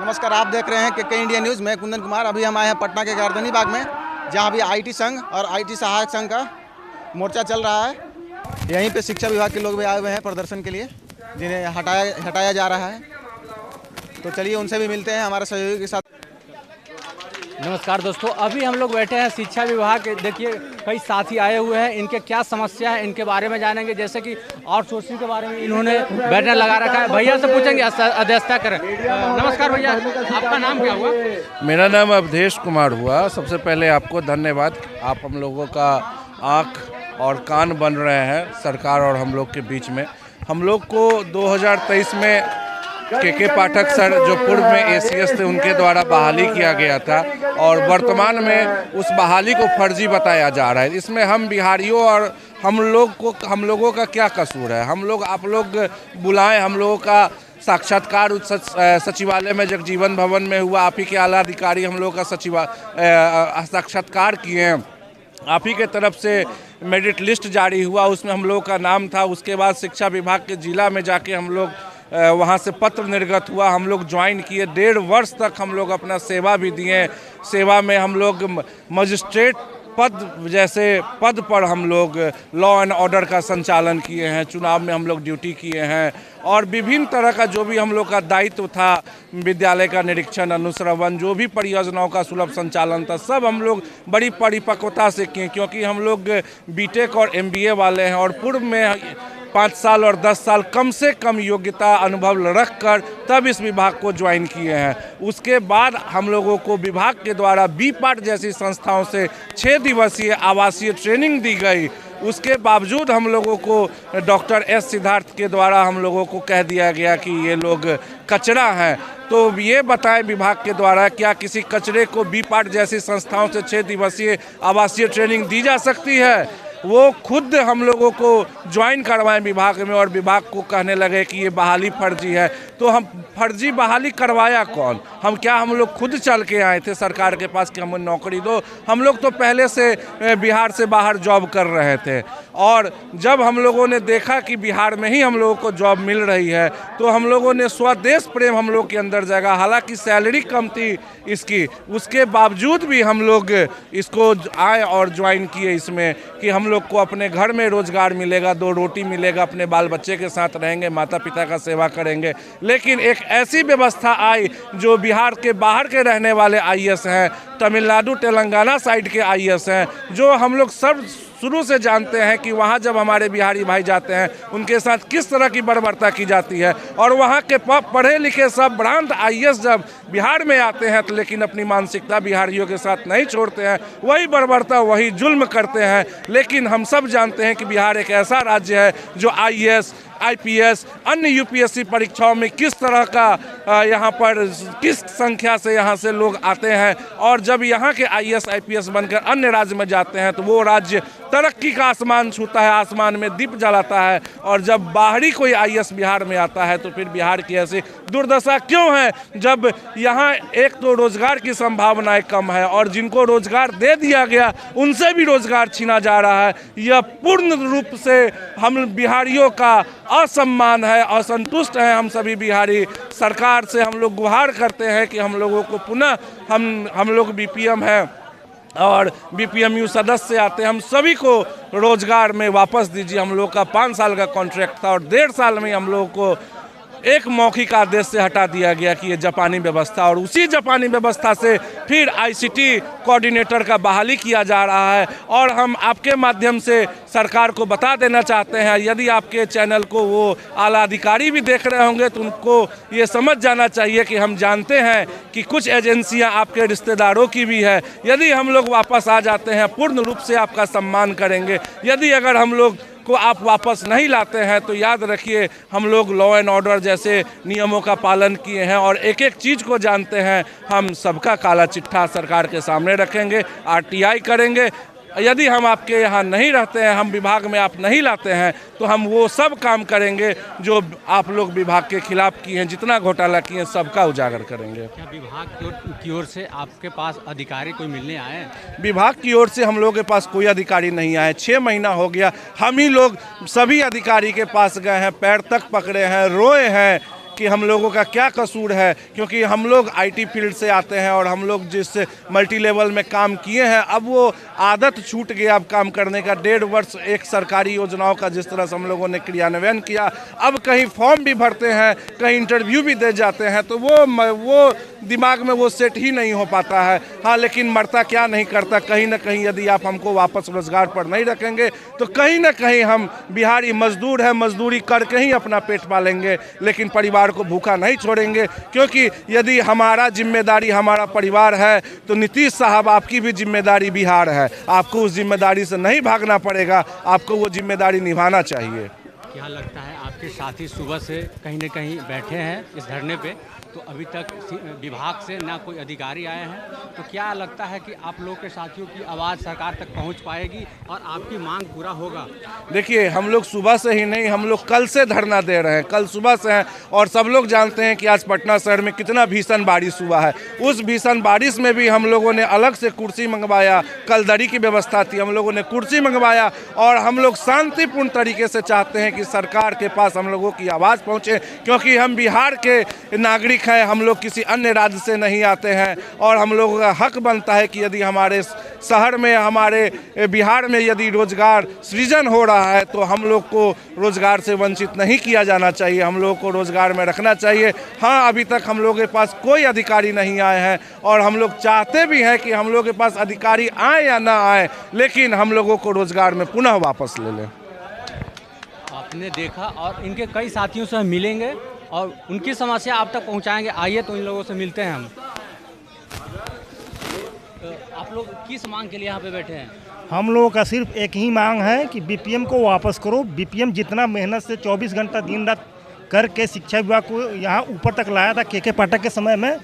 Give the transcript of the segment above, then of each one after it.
नमस्कार, आप देख रहे हैं के इंडिया न्यूज़। मैं कुंदन कुमार। अभी हम आए हैं पटना के गर्दनी बाग में, जहां अभी आईटी संघ और आईटी सहायक संघ का मोर्चा चल रहा है। यहीं पे शिक्षा विभाग के लोग भी आए हुए हैं प्रदर्शन के लिए, जिन्हें हटाया जा रहा है। तो चलिए उनसे भी मिलते हैं हमारे सहयोगी के साथ। नमस्कार दोस्तों, अभी हम लोग बैठे हैं शिक्षा विभाग के। देखिए कई साथी आए हुए हैं, इनके क्या समस्या है इनके बारे में जानेंगे। जैसे कि आउटसोर्सिंग के बारे में इन्होंने बैनर लगा रखा है। भैया से पूछेंगे, अध्यक्षता करें। नमस्कार भैया, आपका नाम क्या हुआ? मेरा नाम अवधेश कुमार हुआ। सबसे पहले आपको धन्यवाद, आप हम लोगों का आँख और कान बन रहे हैं सरकार और हम लोग के बीच में। हम लोग को 2023 में के पाठक सर जो पूर्व में एसीएस थे उनके द्वारा बहाली किया गया था और वर्तमान में उस बहाली को फर्जी बताया जा रहा है। इसमें हम बिहारियों और हम लोगों का क्या कसूर है? आप लोग बुलाएं, हम लोगों का साक्षात्कार सचिवालय में जगजीवन भवन में हुआ। आप ही के आला अधिकारी हम लोगों का साक्षात्कार किए हैं। आप ही के तरफ से मेरिट लिस्ट जारी हुआ, उसमें हम लोगों का नाम था। उसके बाद शिक्षा विभाग के जिला में जाके हम लोग वहाँ से पत्र निर्गत हुआ, हम लोग ज्वाइन किए। 1.5 वर्ष तक हम लोग अपना सेवा भी दिए। सेवा में हम लोग मजिस्ट्रेट पद जैसे पद पर हम लोग लॉ एंड ऑर्डर का संचालन किए हैं। चुनाव में हम लोग ड्यूटी किए हैं और विभिन्न तरह का जो भी हम लोग का दायित्व था, विद्यालय का निरीक्षण, अनुश्रवण, जो भी परियोजनाओं का सुलभ संचालन था, सब हम लोग बड़ी परिपक्वता से किए। क्योंकि हम लोग बीटेक और एमबीए वाले हैं और पूर्व में 5 साल और 10 साल कम से कम योग्यता अनुभव रखकर तब इस विभाग को ज्वाइन किए हैं। उसके बाद हम लोगों को विभाग के द्वारा बीपाट जैसी संस्थाओं से 6 दिवसीय आवासीय ट्रेनिंग दी गई। उसके बावजूद हम लोगों को डॉक्टर एस सिद्धार्थ के द्वारा हम लोगों को कह दिया गया कि ये लोग कचरा हैं। तो ये बताएं विभाग के द्वारा, क्या किसी कचरे को बीपाट जैसी संस्थाओं से 6 दिवसीय आवासीय ट्रेनिंग दी जा सकती है? वो खुद हम लोगों को ज्वाइन करवाएं विभाग में और विभाग को कहने लगे कि ये बहाली फर्जी है। तो हम फर्जी बहाली करवाया कौन? हम लोग खुद चल के आए थे सरकार के पास कि हमें नौकरी दो। हम लोग तो पहले से बिहार से बाहर जॉब कर रहे थे और जब हम लोगों ने देखा कि बिहार में ही हम लोगों को जॉब मिल रही है तो हम लोगों ने स्वदेश प्रेम हम लोग के अंदर जागा। हालांकि सैलरी कम थी इसकी, उसके बावजूद भी हम लोग इसको आए और ज्वाइन किए इसमें कि हम लोग को अपने घर में रोजगार मिलेगा, 2 रोटी मिलेगा, अपने बाल बच्चे के साथ रहेंगे, माता पिता का सेवा करेंगे। लेकिन एक ऐसी व्यवस्था आई जो बिहार के बाहर के रहने वाले आईएएस हैं, तमिलनाडु तेलंगाना साइड के आईएएस हैं, जो हम लोग सब शुरू से जानते हैं कि वहाँ जब हमारे बिहारी भाई जाते हैं उनके साथ किस तरह की बर्बरता की जाती है। और वहाँ के पढ़े लिखे सब भ्रांत आईएएस जब बिहार में आते हैं तो लेकिन अपनी मानसिकता बिहारियों के साथ नहीं छोड़ते हैं, वही बर्बरता, वही जुल्म करते हैं। लेकिन हम सब जानते हैं कि बिहार एक ऐसा राज्य है जो आईएएस, आईपीएस, अन्य यूपीएससी परीक्षाओं में किस तरह का यहाँ पर किस संख्या से यहाँ से लोग आते हैं और जब यहाँ के आईएएस आईपीएस बनकर अन्य राज्य में जाते हैं तो वो राज्य तरक्की का आसमान छूता है, आसमान में दीप जलाता है। और जब बाहरी कोई आईएएस बिहार में आता है तो फिर बिहार की ऐसी दुर्दशा क्यों है? जब यहाँ एक तो रोजगार की संभावनाएं कम है और जिनको रोजगार दे दिया गया उनसे भी रोजगार छीना जा रहा है। यह पूर्ण रूप से हम बिहारियों का असम्मान है, असंतुष्ट हैं हम सभी बिहारी। सरकार से हम लोग गुहार करते हैं कि हम लोगों को पुनः हम लोग बीपीएम हैं और बीपीएमयू सदस्य आते हैं, हम सभी को रोजगार में वापस दीजिए। हम लोग का 5 साल का कॉन्ट्रैक्ट था और 1.5 साल में हम लोगों को एक मौखिक आदेश से हटा दिया गया कि ये जापानी व्यवस्था, और उसी जापानी व्यवस्था से फिर आईसीटी कोऑर्डिनेटर का बहाली किया जा रहा है। और हम आपके माध्यम से सरकार को बता देना चाहते हैं, यदि आपके चैनल को वो आला अधिकारी भी देख रहे होंगे तो उनको ये समझ जाना चाहिए कि हम जानते हैं कि कुछ एजेंसियां आपके रिश्तेदारों की भी है। यदि हम लोग वापस आ जाते हैं पूर्ण रूप से आपका सम्मान करेंगे। यदि अगर हम लोग को आप वापस नहीं लाते हैं तो याद रखिए हम लोग लॉ एंड ऑर्डर जैसे नियमों का पालन किए हैं और एक एक चीज़ को जानते हैं। हम सबका काला चिट्ठा सरकार के सामने रखेंगे, आरटीआई करेंगे। यदि हम आपके यहाँ नहीं रहते हैं, हम विभाग में आप नहीं लाते हैं तो हम वो सब काम करेंगे जो आप लोग विभाग के खिलाफ किए हैं, जितना घोटाला किए हैं सबका उजागर करेंगे। क्या विभाग की ओर से आपके पास अधिकारी कोई मिलने आए हैं? विभाग की ओर से हम लोगों के पास कोई अधिकारी नहीं आए। 6 महीना हो गया, हम ही लोग सभी अधिकारी के पास गए हैं, पैर तक पकड़े हैं, रोए हैं कि हम लोगों का क्या कसूर है, क्योंकि हम लोग आईटी फील्ड से आते हैं और हम लोग जिस मल्टी लेवल में काम किए हैं अब वो आदत छूट गया अब काम करने का। 1.5 वर्ष एक सरकारी योजनाओं का जिस तरह से हम लोगों ने क्रियान्वयन किया, अब कहीं फॉर्म भी भरते हैं, कहीं इंटरव्यू भी दे जाते हैं, तो वो दिमाग में वो सेट ही नहीं हो पाता है। हाँ, लेकिन मरता क्या नहीं करता, कहीं ना कहीं यदि आप हमको वापस रोजगार पर नहीं रखेंगे तो कहीं ना कहीं हम बिहारी मजदूर हैं, मजदूरी करके ही अपना पेट पालेंगे, लेकिन परिवार को भूखा नहीं छोड़ेंगे। क्योंकि यदि हमारा जिम्मेदारी हमारा परिवार है तो नीतीश साहब आपकी भी जिम्मेदारी बिहार है, आपको उस जिम्मेदारी से नहीं भागना पड़ेगा, आपको वो जिम्मेदारी निभाना चाहिए। क्या लगता है आपके साथी सुबह से कहीं न कहीं बैठे हैं इस धरने पे, तो अभी तक विभाग से ना कोई अधिकारी आए हैं, तो क्या लगता है कि आप लोग के साथियों की आवाज़ सरकार तक पहुंच पाएगी और आपकी मांग पूरा होगा? देखिए, हम लोग सुबह से ही नहीं, हम लोग कल से धरना दे रहे हैं, कल सुबह से हैं, और सब लोग जानते हैं कि आज पटना शहर में कितना भीषण बारिश हुआ है। उस भीषण बारिश में भी हम लोगों ने अलग से कुर्सी मंगवाया, कल दरी की व्यवस्था थी, हम लोगों ने कुर्सी मंगवाया, और हम लोग शांतिपूर्ण तरीके से चाहते हैं कि सरकार के पास हम लोगों की आवाज़ पहुँचे, क्योंकि हम बिहार के नागरिक हैं, हम लोग किसी अन्य राज्य से नहीं आते हैं, और हम लोगों का हक बनता है कि यदि हमारे शहर में, हमारे बिहार में यदि रोजगार सृजन हो रहा है तो हम लोग को रोजगार से वंचित नहीं किया जाना चाहिए, हम लोगों को रोजगार में रखना चाहिए। हाँ, अभी तक हम लोगों के पास कोई अधिकारी नहीं आए हैं, और हम लोग चाहते भी हैं कि हम लोग के पास अधिकारी आए या ना आए, लेकिन हम लोगों को रोजगार में पुनः वापस ले लें। आपने देखा, और इनके कई साथियों से हम मिलेंगे और उनकी समस्या आप तक पहुंचाएंगे। आइए तो इन लोगों से मिलते हैं हम। आप लोग किस मांग के लिए यहाँ पे बैठे हैं? हम लोगों का सिर्फ एक ही मांग है कि बीपीएम को वापस करो। बीपीएम जितना मेहनत से 24 घंटा दिन रात करके शिक्षा विभाग को यहाँ ऊपर तक लाया था के पाठक के समय में,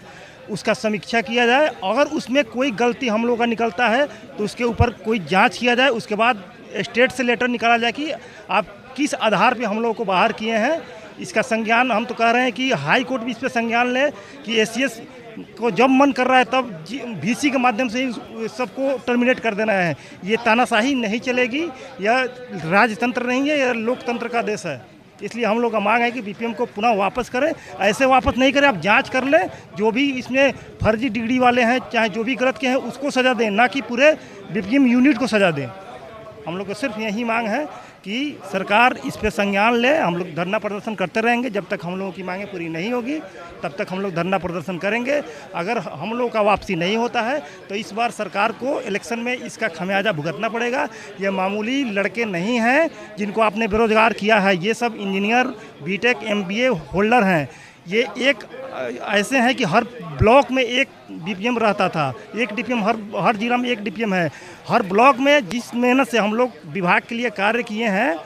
उसका समीक्षा किया जाए। अगर उसमें कोई गलती हम लोगों का निकलता है तो उसके ऊपर कोई जांच किया जाए, उसके बाद स्टेट से लेटर निकाला जाए कि आप किस आधार पे हम लोगों को बाहर किए हैं। इसका संज्ञान हम तो कह रहे हैं कि हाई कोर्ट भी इस पर संज्ञान ले कि एसीएस को जब मन कर रहा है तब वीसी के माध्यम से ही सबको टर्मिनेट कर देना है। ये तानाशाही नहीं चलेगी, यह राजतंत्र नहीं है, यह लोकतंत्र का देश है। इसलिए हम लोग का मांग है कि बीपीएम को पुनः वापस करें। ऐसे वापस नहीं करें, आप जांच कर लें, जो भी इसमें फर्जी डिग्री वाले हैं, चाहे जो भी गलत के हैं, उसको सज़ा दें, ना कि पूरे बीपीएम यूनिट को सज़ा दें। हम लोग को सिर्फ यही मांग है कि सरकार इस पे संज्ञान ले। हम लोग धरना प्रदर्शन करते रहेंगे जब तक हम लोगों की मांगें पूरी नहीं होगी, तब तक हम लोग धरना प्रदर्शन करेंगे। अगर हम लोगों का वापसी नहीं होता है तो इस बार सरकार को इलेक्शन में इसका खमियाजा भुगतना पड़ेगा। ये मामूली लड़के नहीं हैं जिनको आपने बेरोजगार किया है, ये सब इंजीनियर, बीटेक, एमबीए होल्डर हैं। ये एक ऐसे हैं कि हर ब्लॉक में एक डीपीएम रहता था, एक डीपीएम हर जिला में एक डीपीएम है। हर ब्लॉक में जिस मेहनत से हम लोग विभाग के लिए कार्य किए हैं,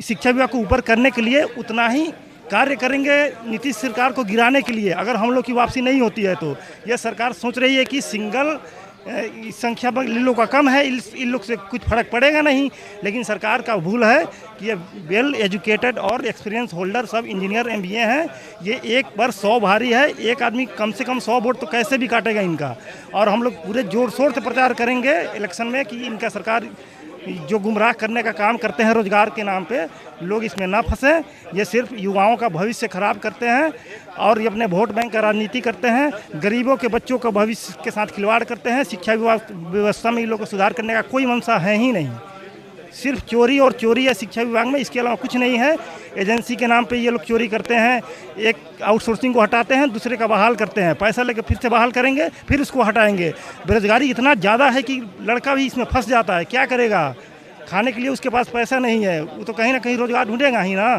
शिक्षा विभाग को ऊपर करने के लिए, उतना ही कार्य करेंगे नीतीश सरकार को गिराने के लिए। अगर हम लोग की वापसी नहीं होती है तो यह सरकार सोच रही है कि सिंगल संख्या इन लोगों का कम है, इन लोग से कुछ फर्क पड़ेगा नहीं। लेकिन सरकार का भूल है कि ये वेल एजुकेटेड और एक्सपीरियंस होल्डर सब इंजीनियर एमबीए हैं। ये एक पर 100 भारी है, एक आदमी कम से कम 100 वोट तो कैसे भी काटेगा इनका। और हम लोग पूरे जोर शोर से प्रचार करेंगे इलेक्शन में कि इनका सरकार जो गुमराह करने का काम करते हैं रोजगार के नाम पे, लोग इसमें ना फंसें। ये सिर्फ युवाओं का भविष्य खराब करते हैं और ये अपने वोट बैंक का राजनीति करते हैं, गरीबों के बच्चों का भविष्य के साथ खिलवाड़ करते हैं। शिक्षा व्यवस्था में इन लोगों को सुधार करने का कोई मंशा है ही नहीं। सिर्फ चोरी और चोरी है शिक्षा विभाग में, इसके अलावा कुछ नहीं है। एजेंसी के नाम पे ये लोग चोरी करते हैं, एक आउटसोर्सिंग को हटाते हैं, दूसरे का बहाल करते हैं, पैसा लेकर फिर से बहाल करेंगे, फिर उसको हटाएंगे। बेरोजगारी इतना ज़्यादा है कि लड़का भी इसमें फंस जाता है। क्या करेगा, खाने के लिए उसके पास पैसा नहीं है, वो तो कहीं ना कहीं रोजगार ढूंढेगा ही ना।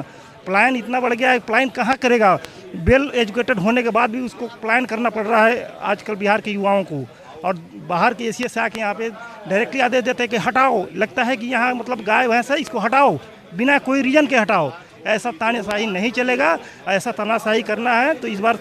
प्लान इतना बढ़ गया है, प्लान कहाँ करेगा। वेल एजुकेटेड होने के बाद भी उसको प्लान करना पड़ रहा है आजकल बिहार के युवाओं को। और बाहर के एशिया से आके यहाँ पे डायरेक्टली आदेश देते हैं कि हटाओ, लगता है कि यहाँ मतलब गाय भैंस है, इसको हटाओ, बिना कोई रीजन के हटाओ। ऐसा तानाशाही नहीं चलेगा। ऐसा तानाशाही करना है तो इस बार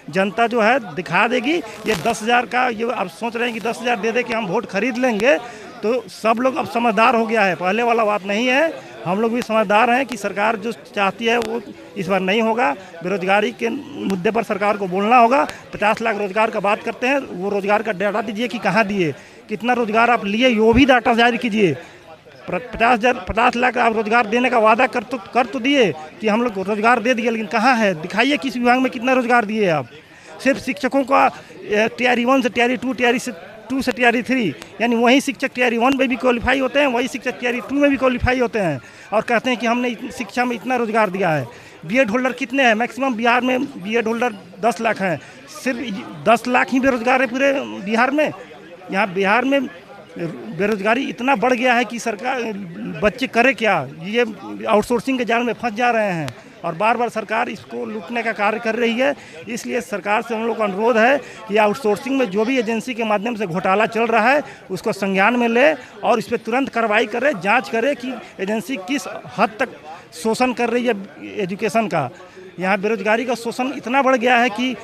जनता जो है दिखा देगी। ये 10,000 का, ये आप सोच रहे हैं कि 10,000 दे दे के हम वोट खरीद लेंगे, तो सब लोग अब समझदार हो गया है, पहले वाला बात नहीं है। हम लोग भी समझदार हैं कि सरकार जो चाहती है वो इस बार नहीं होगा। बेरोजगारी के मुद्दे पर सरकार को बोलना होगा। 50 लाख रोजगार का बात करते हैं, वो रोजगार का डाटा दीजिए कि कहाँ दिए, कितना रोजगार आप लिए, वो भी डाटा जारी कीजिए। 50 लाख आप रोजगार देने का वादा कर तो दिए कि हम लोग रोजगार दे दिए, लेकिन कहाँ है? दिखाइए किस विभाग में कितना रोजगार दिए आप। सिर्फ शिक्षकों का टीआरई 1 से टीआरई 2, टीआरई 2 से टीआरई 3, यानी वही शिक्षक टीआरई 1 में भी क्वालिफाई होते हैं, वही शिक्षक टीआरई 2 में भी क्वालिफाई होते हैं और कहते हैं कि हमने शिक्षा में इतना रोजगार दिया है। बीएड होल्डर कितने हैं? मैक्सिमम बिहार में बीएड होल्डर 10 लाख हैं। सिर्फ 10 लाख ही बेरोजगार है पूरे बिहार में। यहाँ बिहार में बेरोजगारी इतना बढ़ गया है कि सरकार, बच्चे करे क्या? ये आउटसोर्सिंग के जाल में फंस जा रहे हैं और बार बार सरकार इसको लूटने का कार्य कर रही है। इसलिए सरकार से हम लोग का अनुरोध है कि आउटसोर्सिंग में जो भी एजेंसी के माध्यम से घोटाला चल रहा है उसको संज्ञान में ले और इस पर तुरंत कार्रवाई करे, जांच करे कि एजेंसी किस हद तक शोषण कर रही है एजुकेशन का। यहाँ बेरोजगारी का शोषण इतना बढ़ गया है कि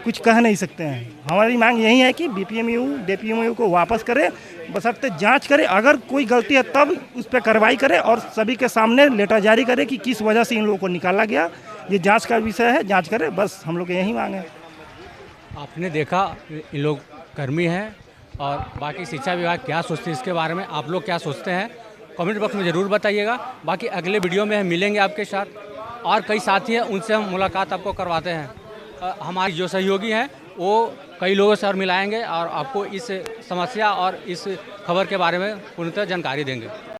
कुछ कह नहीं सकते हैं। हमारी मांग यही है कि बीपीएमयू डीपीएमयू को वापस करे, बशर्ते जांच करे, अगर कोई गलती है तब उस पर कार्रवाई करे और सभी के सामने लेटर जारी करे कि किस वजह से इन लोगों को निकाला गया। ये जांच का विषय है, जांच करे, बस हम लोग यही मांग है। आपने देखा इन लोग कर्मी हैं और बाकी शिक्षा विभाग क्या सोचते हैं इसके बारे में, आप लोग क्या सोचते हैं कमेंट बॉक्स में ज़रूर बताइएगा। बाकी अगले वीडियो में हम मिलेंगे आपके साथ और कई साथी हैं उनसे हम मुलाकात आपको करवाते हैं। हमारे जो सहयोगी हैं वो कई लोगों से और मिलाएंगे और आपको इस समस्या और इस खबर के बारे में पूर्णतः जानकारी देंगे।